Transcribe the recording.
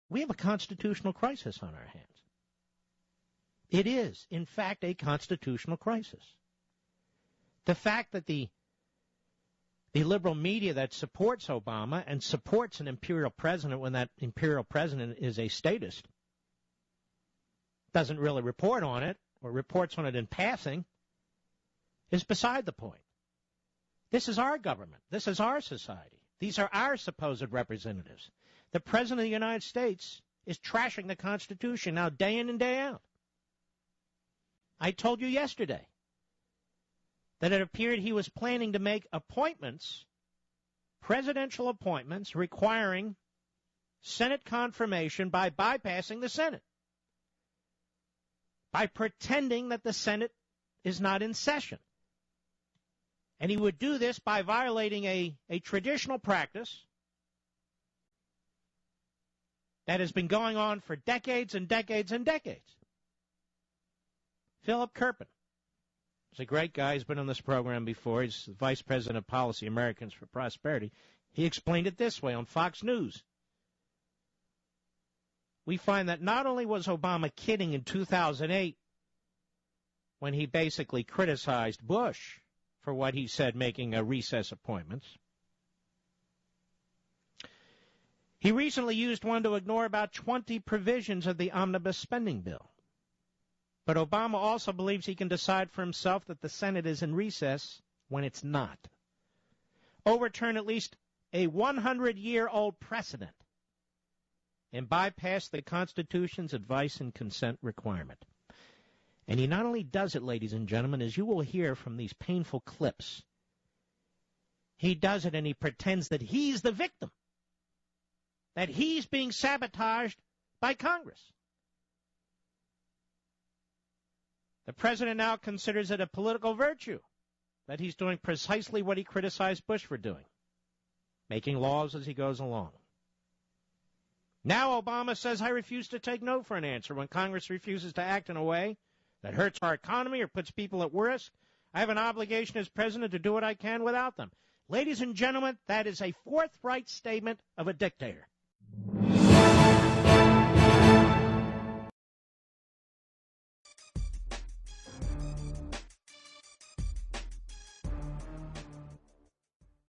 We have a constitutional crisis on our hands. It is, in fact, a constitutional crisis. The fact that the liberal media that supports Obama and supports an imperial president when that imperial president is a statist doesn't really report on it or reports on it in passing is beside the point. This is our government. This is our society. These are our supposed representatives. The President of the United States is trashing the Constitution now day in and day out. I told you yesterday that it appeared he was planning to make appointments, presidential appointments, requiring Senate confirmation by bypassing the Senate, by pretending that the Senate is not in session. And he would do this by violating a traditional practice that has been going on for decades and decades and decades. Philip Kirpin. He's a great guy. He's been on this program before. He's the Vice President of Policy, Americans for Prosperity. He explained it this way on Fox News. We find that not only was Obama kidding in 2008 when he basically criticized Bush for what he said making a recess appointments, he recently used one to ignore about 20 provisions of the omnibus spending bill. But Obama also believes he can decide for himself that the Senate is in recess when it's not. Overturn at least a 100-year-old precedent and bypass the Constitution's advice and consent requirement. And he not only does it, ladies and gentlemen, as you will hear from these painful clips, he does it and he pretends that he's the victim, that he's being sabotaged by Congress. The president now considers it a political virtue that he's doing precisely what he criticized Bush for doing, making laws as he goes along. Now Obama says, I refuse to take no for an answer when Congress refuses to act in a way that hurts our economy or puts people at risk. I have an obligation as president to do what I can without them. Ladies and gentlemen, that is a forthright statement of a dictator.